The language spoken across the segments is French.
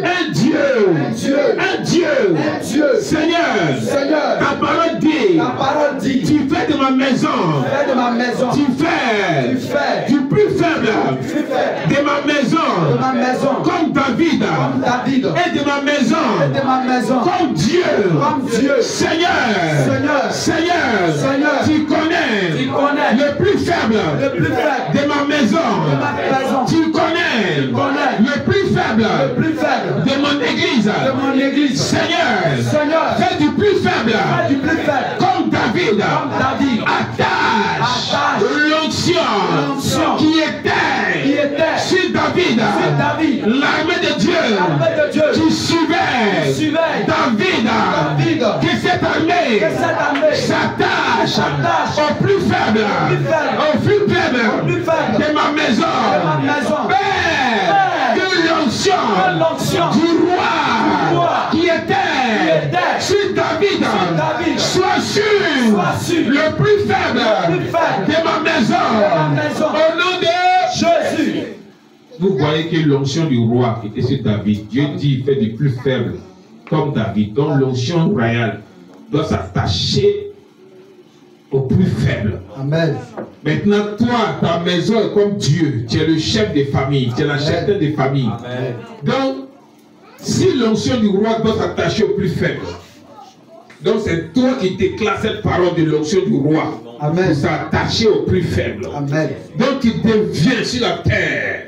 Un Dieu. Seigneur, ta parole dit, tu fais de ma maison, tu fais du plus faible de ma maison, comme David, et de ma maison, comme Dieu. Seigneur, tu connais le plus faible de ma maison, tu connais le plus faible de mon église. Seigneur, fais du plus faible comme David. Attache l'onction qui était sur David, l'armée de Dieu qui suivait David, que cette armée s'attache au plus faible de ma maison. Père, que l'onction du roi qui était sur David soit sur le plus faible de ma maison. Au nom de Jésus. Vous voyez que l'onction du roi était sur David. Dieu dit, fait du plus faible comme David. Donc l'onction royale doit s'attacher au plus faible. Amen. Maintenant, toi, ta maison est comme Dieu. Tu es le chef des familles. Tu es la chef des familles. Amen. Donc, si l'onction du roi doit s'attacher au plus faible, donc c'est toi qui déclares cette parole de l'onction du roi. Amen. Pour s'attacher au plus faible. Amen. Donc, tu deviens sur la terre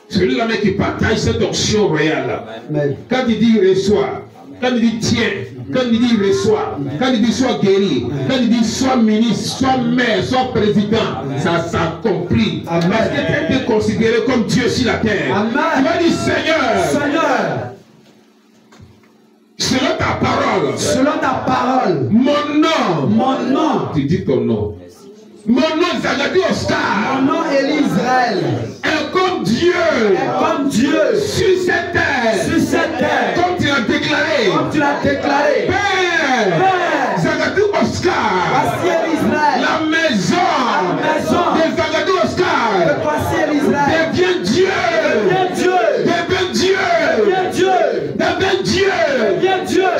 celui-là qui partage cette onction royale. Amen. Quand il dit reçoit, quand il dit tiens, quand il dit reçoit, quand il dit soit guéri, quand il dit soit ministre, soit maire, soit président, ça s'accomplit. Parce que tu es considéré comme Dieu sur la terre. Amen. Tu vas dire Seigneur, selon ta parole, mon nom, tu dis ton nom. Mon nom Zagadi Oscar. Mon nom Élie Israël. Est comme Dieu. Sur cette terre. Comme tu l'as déclaré. Père. Zagadi Oscar. Voici Élie Israël. La maison. De Zagadi Oscar. Voici Élie Israël. Deviens Dieu.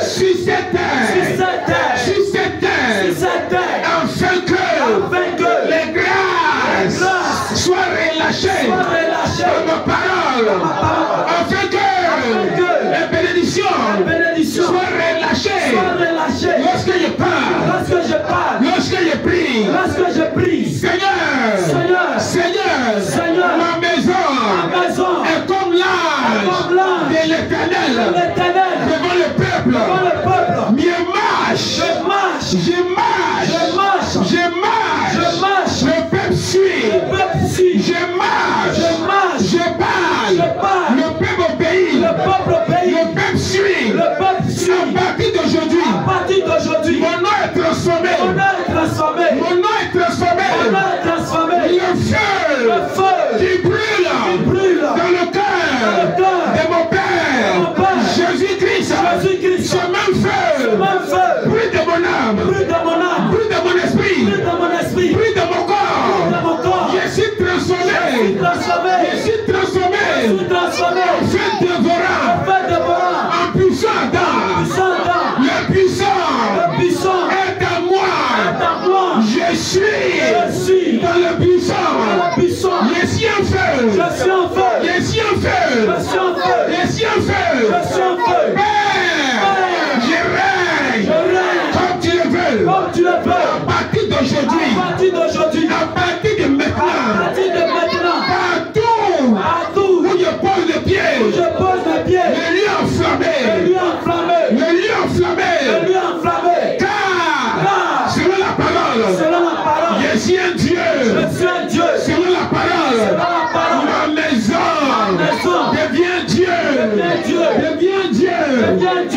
Sur cette terre. Afin que les grâces soient relâchées dans ma parole. Afin que les bénédictions soient relâchées lorsque je parle, lorsque je prie. Seigneur, ma maison est comme l'ange de l'Éternel devant le peuple. Je marche. Le peuple suit. Je marche. Je parle. Le peuple obéit. Le peuple suit. À partir d'aujourd'hui, mon nom est transformé. Le feu qui brûle dans le cœur de mon Père. Jésus-Christ. Ce même feu brûle de mon âme. Brûle de mon esprit. Brûle de mon corps. Je suis transformé. En feu dévorant. En puissant le puissant est à moi. Je suis dans le puissant. Je suis en feu. Père, je règne comme tu le veux. À partir d'aujourd'hui, à partir de maintenant, partout où je pose le pied, le lieu enflammé. Car selon la parole, je suis un Dieu. Selon la parole, ma maison devient Dieu.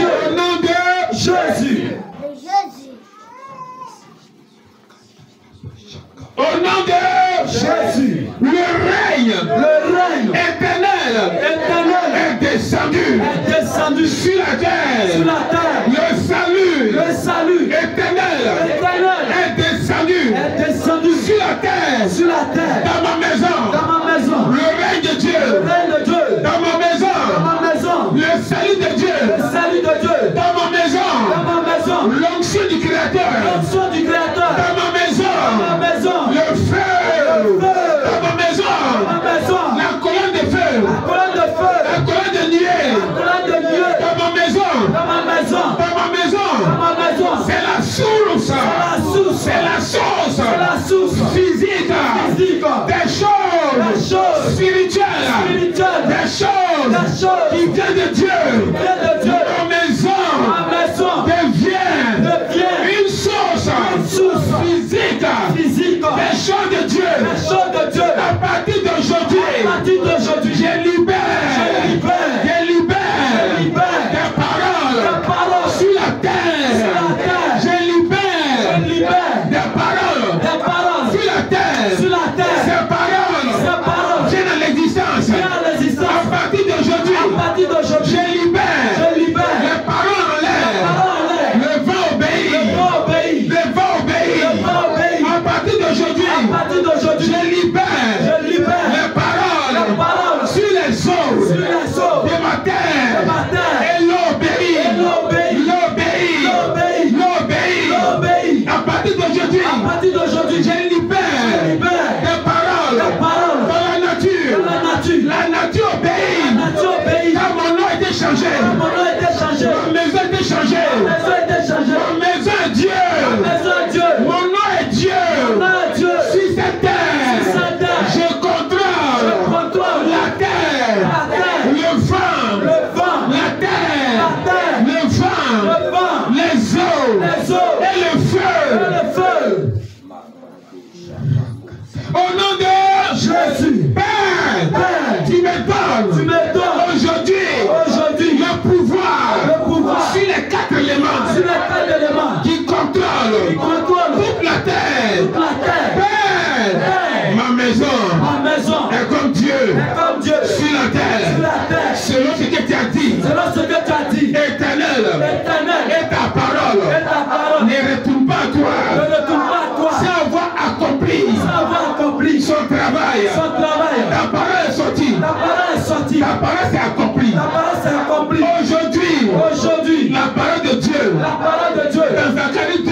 Au nom de Jésus. Au nom de Jésus, le règne éternel est descendu sur la terre. Le salut éternel est descendu sur la terre. Dans ma maison. Le règne de Dieu. Dans ma maison. La colonne de nuée. Dans ma maison. Dans ma maison. C'est la source. C'est la source. Physique. Des choses spirituelles. Des choses qui viennent de Dieu. Ma maison devient une source physique. Des choses de Dieu. À partir d'aujourd'hui, je libère des paroles sur la terre. Je libère des paroles sur la terre. Ces paroles viennent à l'existence. À partir d'aujourd'hui, je libère les paroles en l'air. Le vent obéit. À partir d'aujourd'hui, je libère les paroles sur les eaux de ma terre. Et l'eau obéit. À partir d'aujourd'hui, je libère des paroles dans la nature. La nature obéit. Car mon nom a été changé. Ma maison a été changée. Ma maison est Dieu. Mon nom est Dieu. Sur cette terre, je contrôle la terre, le vent, la terre, le vent, les eaux et le feu. Au nom de Jésus, Père, tu me donnes aujourd'hui le pouvoir sur les quatre éléments qui contrôlent toute la terre. Père, ma maison est comme Dieu sur la terre. Selon ce que tu as dit, Éternel, et ta parole ne retourne pas à toi. Sans avoir accompli son travail. Ta parole est sortie. Ta parole s'est accomplie. Aujourd'hui, la parole de Dieu. Dans Zacharie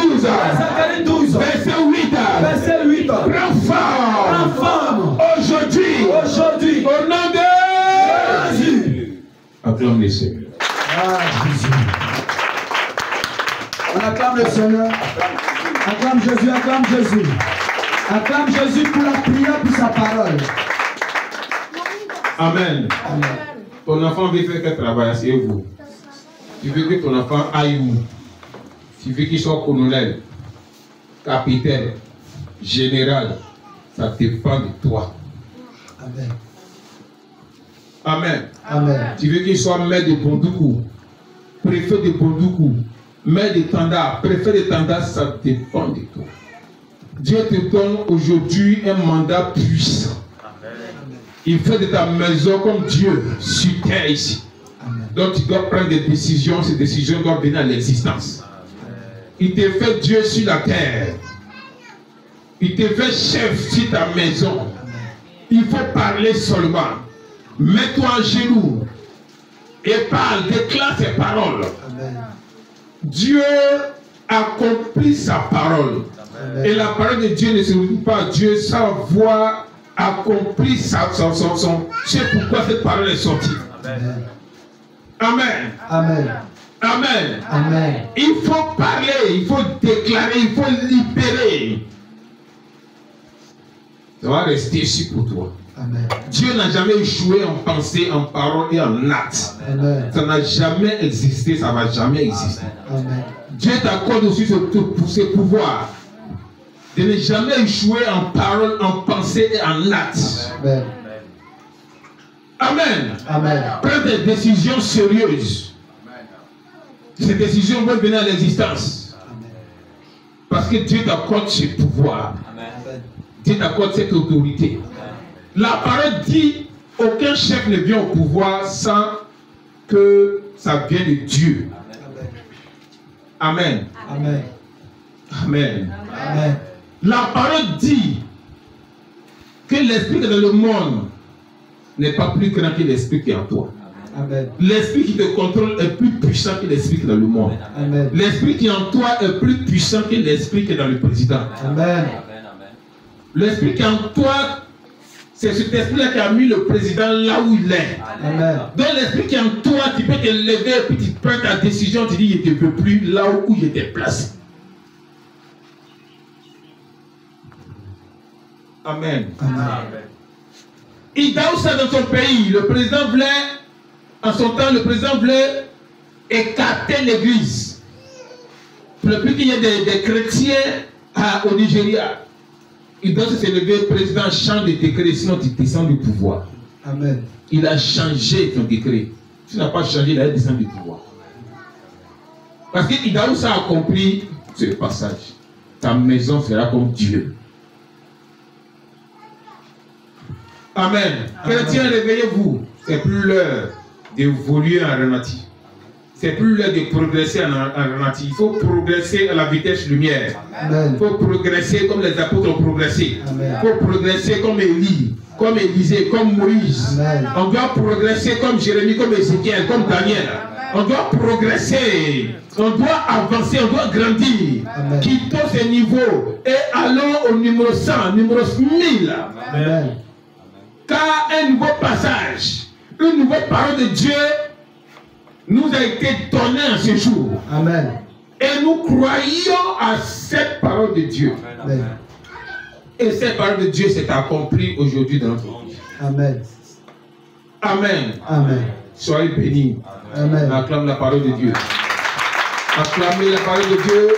12, verset 8. Prends forme. Aujourd'hui, au nom de Jésus. Acclame le Seigneur. On acclame le Seigneur. Acclame Jésus. Acclame Jésus pour la prière, pour sa parole. Amen. Ton enfant veut faire quel travail? Asseyez-vous. Tu veux que ton enfant aille où? Tu veux qu'il soit colonel, capitaine, général. Ça dépend de toi. Amen. Tu veux qu'il soit maître de Bondoukou, préfet de Bondoukou, maître de Tanda, préfet de Tanda, ça dépend de toi. Dieu te donne aujourd'hui un mandat puissant. Il fait de ta maison comme Dieu sur terre ici. Donc tu dois prendre des décisions, ces décisions doivent venir à l'existence. Il te fait Dieu sur la terre. Il te fait chef sur ta maison. Il faut parler seulement. Mets-toi à genoux et parle, déclare ses paroles. Dieu accomplit sa parole. Et la parole de Dieu ne se retrouve pas à Dieu sans avoir accompli c'est pourquoi cette parole est sortie. Amen. Il faut parler, il faut déclarer, il faut libérer. Ça va rester ici pour toi. Dieu n'a jamais échoué en pensée, en parole et en acte. Ça n'a jamais existé, ça ne va jamais exister. Dieu t'accorde aussi ce pouvoir de ne jamais échouer en parole, en pensée et en acte. Amen. Prends des décisions sérieuses. Ces décisions vont venir à l'existence. Parce que Dieu t'accorde ce pouvoir. Dieu t'accorde cette autorité. La parole dit, aucun chef ne vient au pouvoir sans que ça vienne de Dieu. Amen. La parole dit que l'esprit qui est dans le monde n'est pas plus grand que l'esprit qui est en toi. L'esprit qui te contrôle est plus puissant que l'esprit qui est dans le monde. L'esprit qui est en toi est plus puissant que l'esprit qui est dans le président. L'esprit qui est en toi, C'est cet esprit-là qui a mis le président là où il est. Amen. Dans l'esprit qui est en toi, tu peux te lever et puis tu prends ta décision, tu dis, je ne peux plus là où il était placé. Amen. Amen. Idaoussa dans son pays, le président voulait, en son temps, le président voulait écarter l'église. Pour le plus qu'il y ait des chrétiens au Nigeria, il doit se lever, le président change de décret, sinon tu descends du pouvoir. Amen. Il a changé son décret. Si tu n'as pas changé, il a descendu du pouvoir. Parce que Idaoussa a compris ce passage. Ta maison sera comme Dieu. Amen. Chrétiens, réveillez-vous. C'est plus l'heure d'évoluer en ralenti. C'est plus l'heure de progresser en ralenti. Il faut progresser à la vitesse lumière. Amen. Il faut progresser comme les apôtres ont progressé. Amen. Il faut progresser comme Élie, comme Élisée, comme Moïse. Amen. On doit progresser comme Jérémie, comme Ézéchiel, comme Daniel. On doit progresser. On doit avancer, on doit grandir. Amen. Quittons ces niveaux et allons au numéro 100, numéro 1000. Amen. Car un nouveau passage, une nouvelle parole de Dieu nous a été donnée en ce jour. Amen. Et nous croyons à cette parole de Dieu. Amen. Et cette parole de Dieu s'est accomplie aujourd'hui dans notre vie. Amen. Amen. Amen. Soyez bénis. Amen. Acclame la parole de Dieu. Acclamez la parole de Dieu.